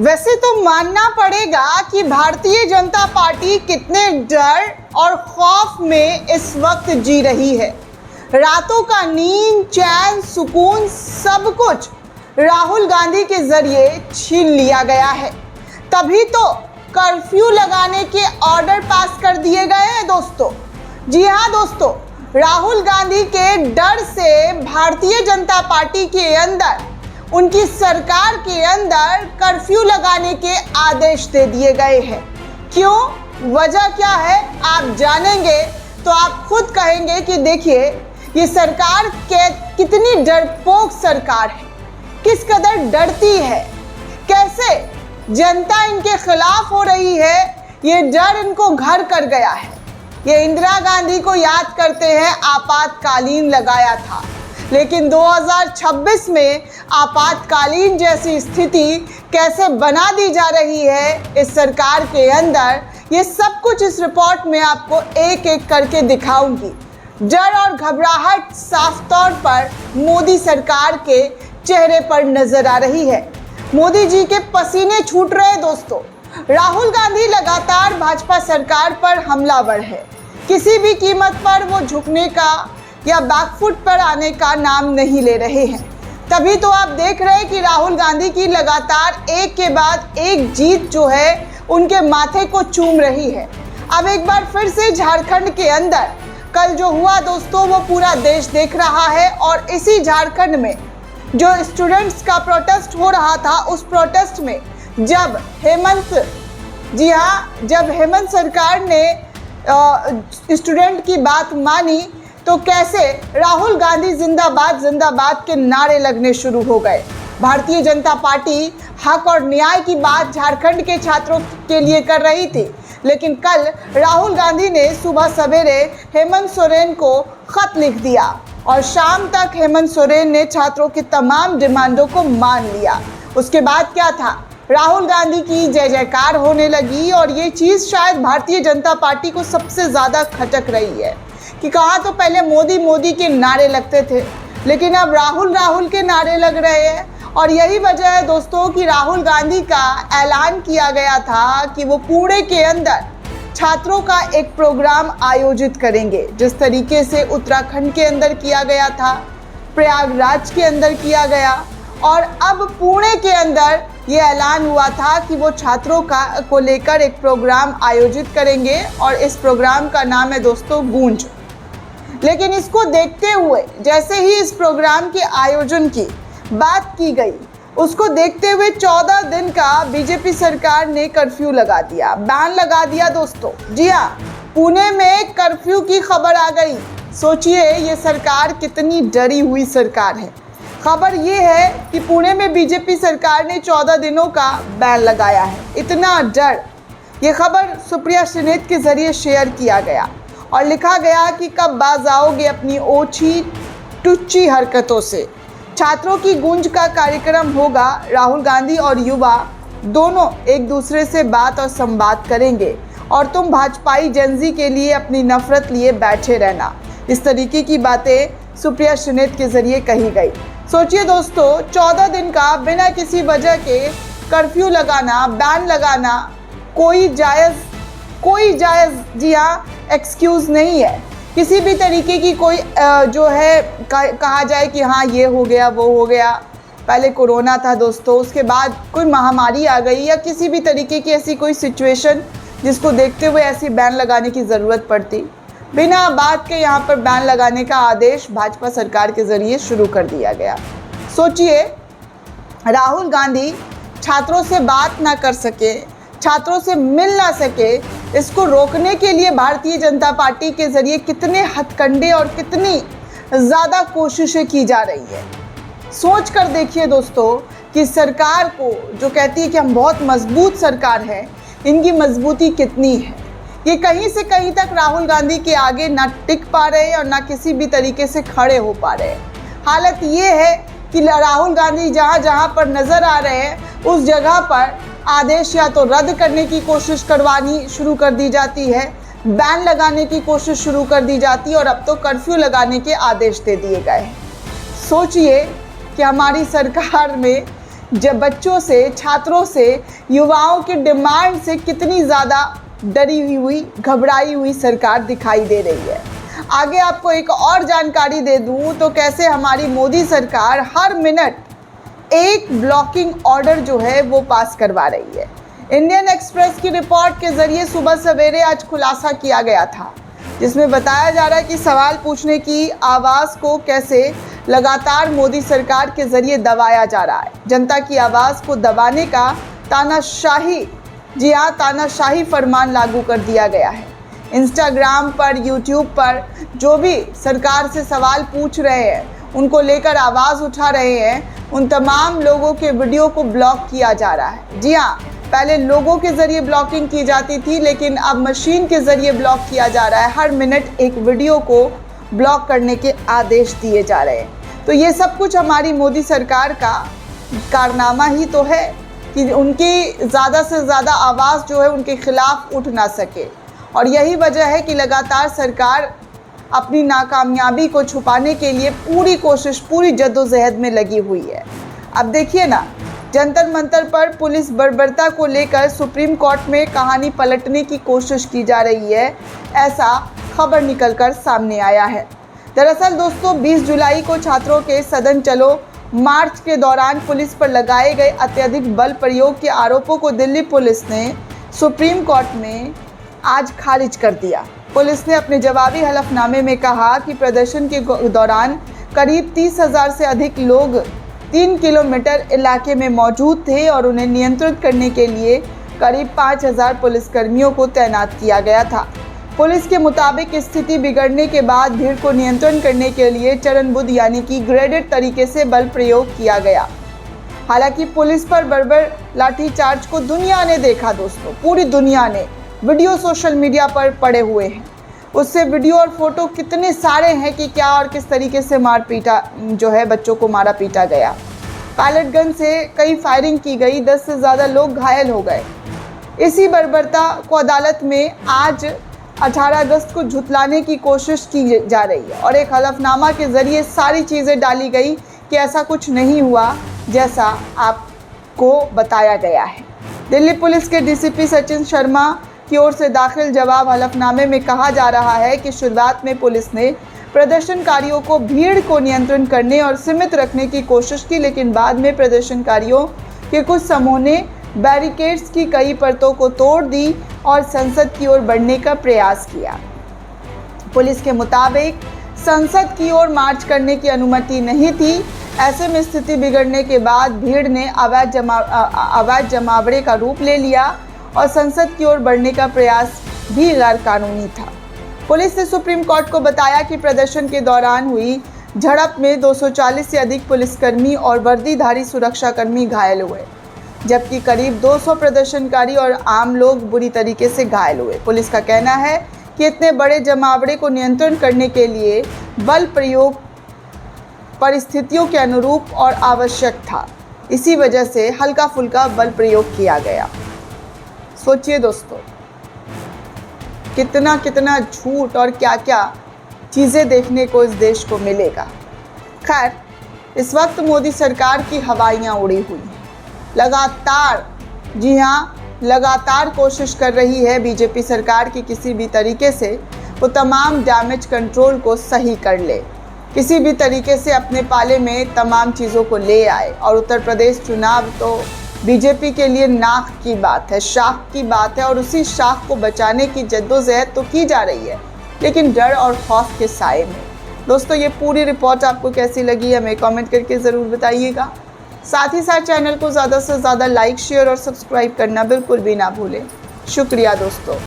वैसे तो मानना पड़ेगा कि भारतीय जनता पार्टी कितने डर और खौफ में इस वक्त जी रही है। रातों का नींद, चैन, सुकून सब कुछ राहुल गांधी के जरिए छीन लिया गया है। तभी तो कर्फ्यू लगाने के ऑर्डर पास कर दिए गए हैं दोस्तों। जी हाँ दोस्तों, राहुल गांधी के डर से भारतीय जनता पार्टी के अंदर, उनकी सरकार के अंदर कर्फ्यू लगाने के आदेश दे दिए गए हैं। क्यों, वजह क्या है आप जानेंगे तो आप खुद कहेंगे कि देखिए ये सरकार कितनी डरपोक सरकार है, किस कदर डरती है, कैसे जनता इनके खिलाफ हो रही है। ये डर इनको घर कर गया है। ये इंदिरा गांधी को याद करते हैं, आपातकालीन लगाया था, लेकिन 2026 में आपातकालीन जैसी स्थिति कैसे बना दी जा रही है इस सरकार के अंदर, ये सब कुछ इस रिपोर्ट में आपको एक एक करके दिखाऊंगी। डर और घबराहट साफ तौर पर मोदी सरकार के चेहरे पर नजर आ रही है। मोदी जी के पसीने छूट रहे हैं दोस्तों। राहुल गांधी लगातार भाजपा सरकार पर हमलावर है। किसी भी कीमत पर वो झुकने का या बैकफुट पर आने का नाम नहीं ले रहे हैं। तभी तो आप देख रहे हैं कि राहुल गांधी की लगातार एक के बाद एक जीत जो है उनके माथे को चूम रही है। अब एक बार फिर से झारखंड के अंदर कल जो हुआ दोस्तों, वो पूरा देश देख रहा है। और इसी झारखंड में जो स्टूडेंट्स का प्रोटेस्ट हो रहा था, उस प्रोटेस्ट में जब हेमंत सरकार ने स्टूडेंट की बात मानी तो कैसे राहुल गांधी जिंदाबाद जिंदाबाद के नारे लगने शुरू हो गए। भारतीय जनता पार्टी हक और न्याय की बात झारखंड के छात्रों के लिए कर रही थी, लेकिन कल राहुल गांधी ने सुबह सवेरे हेमंत सोरेन को खत लिख दिया और शाम तक हेमंत सोरेन ने छात्रों की तमाम डिमांडों को मान लिया। उसके बाद क्या था, राहुल गांधी की जय जयकार होने लगी। और ये चीज़ शायद भारतीय जनता पार्टी को सबसे ज़्यादा खटक रही है कि कहाँ तो पहले मोदी मोदी के नारे लगते थे, लेकिन अब राहुल के नारे लग रहे हैं। और यही वजह है दोस्तों कि राहुल गांधी का ऐलान किया गया था कि वो पुणे के अंदर छात्रों का एक प्रोग्राम आयोजित करेंगे, जिस तरीके से उत्तराखंड के अंदर किया गया था, प्रयागराज के अंदर किया गया, और अब पुणे के अंदर ये ऐलान हुआ था कि वो छात्रों को लेकर एक प्रोग्राम आयोजित करेंगे। और इस प्रोग्राम का नाम है दोस्तों गूंज। लेकिन इसको देखते हुए, जैसे ही इस प्रोग्राम के आयोजन की बात की गई, उसको देखते हुए 14 दिन का बीजेपी सरकार ने कर्फ्यू लगा दिया, बैन लगा दिया दोस्तों। जी हाँ, पुणे में कर्फ्यू की खबर आ गई। सोचिए ये सरकार कितनी डरी हुई सरकार है। खबर ये है कि पुणे में बीजेपी सरकार ने 14 दिनों का बैन लगाया है। इतना डर, ये खबर सुप्रिया श्रीनेत के जरिए शेयर किया गया और लिखा गया कि कब बाज आओगे अपनी ओछी टुच्ची हरकतों से। छात्रों की गूंज का कार्यक्रम होगा। राहुल गांधी और युवा दोनों एक दूसरे से बात और संवाद करेंगे और तुम भाजपाई जनजी के लिए अपनी नफरत लिए बैठे रहना। इस तरीके की बातें सुप्रिया श्रीनेत के जरिए कही गई। सोचिए दोस्तों, 14 दिन का बिना किसी वजह के कर्फ्यू लगाना, बैन लगाना कोई जायज़ जी हाँ एक्सक्यूज़ नहीं है। किसी भी तरीके की कोई जो है कहा जाए कि हाँ ये हो गया वो हो गया, पहले कोरोना था दोस्तों, उसके बाद कोई महामारी आ गई या किसी भी तरीके की ऐसी कोई सिचुएशन जिसको देखते हुए ऐसी बैन लगाने की ज़रूरत पड़ती, बिना बात के यहाँ पर बैन लगाने का आदेश भाजपा सरकार के ज़रिए शुरू कर दिया गया। सोचिए राहुल गांधी छात्रों से बात ना कर सके, छात्रों से मिल ना सके, इसको रोकने के लिए भारतीय जनता पार्टी के ज़रिए कितने हथकंडे और कितनी ज़्यादा कोशिशें की जा रही है। सोच कर देखिए दोस्तों कि सरकार को जो कहती है कि हम बहुत मजबूत सरकार है, इनकी मजबूती कितनी है। ये कहीं से कहीं तक राहुल गांधी के आगे ना टिक पा रहे हैं और ना किसी भी तरीके से खड़े हो पा रहे हैं। हालत ये है कि राहुल गांधी जहाँ पर नज़र आ रहे हैं उस जगह पर आदेश या तो रद्द करने की कोशिश करवानी शुरू कर दी जाती है, बैन लगाने की कोशिश शुरू कर दी जाती है और अब तो कर्फ्यू लगाने के आदेश दे दिए गए हैं। सोचिए कि हमारी सरकार में जब बच्चों से, छात्रों से, युवाओं की डिमांड से कितनी ज़्यादा डरी हुई, घबराई हुई सरकार दिखाई दे रही है। आगे आपको एक और जानकारी दे दूं तो कैसे हमारी मोदी सरकार हर मिनट एक ब्लॉकिंग ऑर्डर जो है वो पास करवा रही है। इंडियन एक्सप्रेस की रिपोर्ट के जरिए सुबह सवेरे आज खुलासा किया गया था, जिसमें बताया जा रहा है कि सवाल पूछने की आवाज़ को कैसे लगातार मोदी सरकार के जरिए दबाया जा रहा है। जनता की आवाज़ को दबाने का तानाशाही, जी हाँ, तानाशाही फरमान लागू कर दिया गया है। इंस्टाग्राम पर, यूट्यूब पर जो भी सरकार से सवाल पूछ रहे हैं, उनको लेकर आवाज़ उठा रहे हैं, उन तमाम लोगों के वीडियो को ब्लॉक किया जा रहा है। जी हाँ, पहले लोगों के ज़रिए ब्लॉकिंग की जाती थी, लेकिन अब मशीन के ज़रिए ब्लॉक किया जा रहा है। हर मिनट एक वीडियो को ब्लॉक करने के आदेश दिए जा रहे हैं। तो ये सब कुछ हमारी मोदी सरकार का कारनामा ही तो है कि उनकी ज़्यादा से ज़्यादा आवाज़ जो है उनके खिलाफ उठ ना सके, और यही वजह है कि लगातार सरकार अपनी नाकामयाबी को छुपाने के लिए पूरी कोशिश, पूरी जद्दोजहद में लगी हुई है। अब देखिए ना, जंतर मंतर पर पुलिस बर्बरता को लेकर सुप्रीम कोर्ट में कहानी पलटने की कोशिश की जा रही है, ऐसा खबर निकलकर सामने आया है। दरअसल दोस्तों, 20 जुलाई को छात्रों के सदन चलो मार्च के दौरान पुलिस पर लगाए गए अत्यधिक बल प्रयोग के आरोपों को दिल्ली पुलिस ने सुप्रीम कोर्ट में आज खारिज कर दिया। पुलिस ने अपने जवाबी हलफनामे में कहा कि प्रदर्शन के दौरान करीब 30,000 से अधिक लोग 3 किलोमीटर इलाके में मौजूद थे और उन्हें नियंत्रित करने के लिए करीब 5,000 पुलिसकर्मियों को तैनात किया गया था। पुलिस के मुताबिक स्थिति बिगड़ने के बाद भीड़ को नियंत्रण करने के लिए चरणबद्ध यानी कि ग्रेडेड तरीके से बल प्रयोग किया गया। हालांकि पुलिस पर बर्बर लाठीचार्ज को दुनिया ने देखा दोस्तों, पूरी दुनिया ने। वीडियो सोशल मीडिया पर पड़े हुए हैं, उससे वीडियो और फोटो कितने सारे हैं कि क्या और किस तरीके से मार पीटा जो है बच्चों को मारा पीटा गया। पैलेट गन से कई फायरिंग की गई, 10 से ज़्यादा लोग घायल हो गए। इसी बर्बरता को अदालत में आज 18 अगस्त को झुतलाने की कोशिश की जा रही है और एक हलफनामा के ज़रिए सारी चीज़ें डाली गई कि ऐसा कुछ नहीं हुआ जैसा आपको बताया गया है। दिल्ली पुलिस के डीसीपी सचिन शर्मा की ओर से दाखिल जवाब हलफनामे में कहा जा रहा है कि शुरुआत में पुलिस ने प्रदर्शनकारियों को भीड़ को नियंत्रण करने और सीमित रखने की कोशिश की, लेकिन बाद में प्रदर्शनकारियों के कुछ समूह ने बैरिकेड्स की कई परतों को तोड़ दी और संसद की ओर बढ़ने का प्रयास किया। पुलिस के मुताबिक संसद की ओर मार्च करने की अनुमति नहीं थी। ऐसे में स्थिति बिगड़ने के बाद भीड़ ने अवैध जमावड़े का रूप ले लिया और संसद की ओर बढ़ने का प्रयास भी गैर कानूनी था। पुलिस ने सुप्रीम कोर्ट को बताया कि प्रदर्शन के दौरान हुई झड़प में 240 से अधिक पुलिसकर्मी और वर्दीधारी सुरक्षाकर्मी घायल हुए, जबकि करीब 200 प्रदर्शनकारी और आम लोग बुरी तरीके से घायल हुए। पुलिस का कहना है कि इतने बड़े जमावड़े को नियंत्रण करने के लिए बल प्रयोग परिस्थितियों के अनुरूप और आवश्यक था। इसी वजह से हल्का फुल्का बल प्रयोग किया गया। सोचिए दोस्तों, कितना कितना झूठ और क्या क्या चीज़ें देखने को इस देश को मिलेगा। खैर, इस वक्त मोदी सरकार की हवाइयाँ उड़ी हुई हैं। लगातार, जी हाँ, लगातार कोशिश कर रही है बीजेपी सरकार की किसी भी तरीके से वो तमाम डैमेज कंट्रोल को सही कर ले, किसी भी तरीके से अपने पाले में तमाम चीज़ों को ले आए। और उत्तर प्रदेश चुनाव तो बीजेपी के लिए नाक की बात है, शाख की बात है, और उसी शाख को बचाने की जद्दोजहद तो की जा रही है, लेकिन डर और खौफ के साए में। दोस्तों, ये पूरी रिपोर्ट आपको कैसी लगी हमें कमेंट करके ज़रूर बताइएगा। साथ ही साथ चैनल को ज़्यादा से ज़्यादा लाइक, शेयर और सब्सक्राइब करना बिल्कुल भी ना भूलें। शुक्रिया दोस्तों।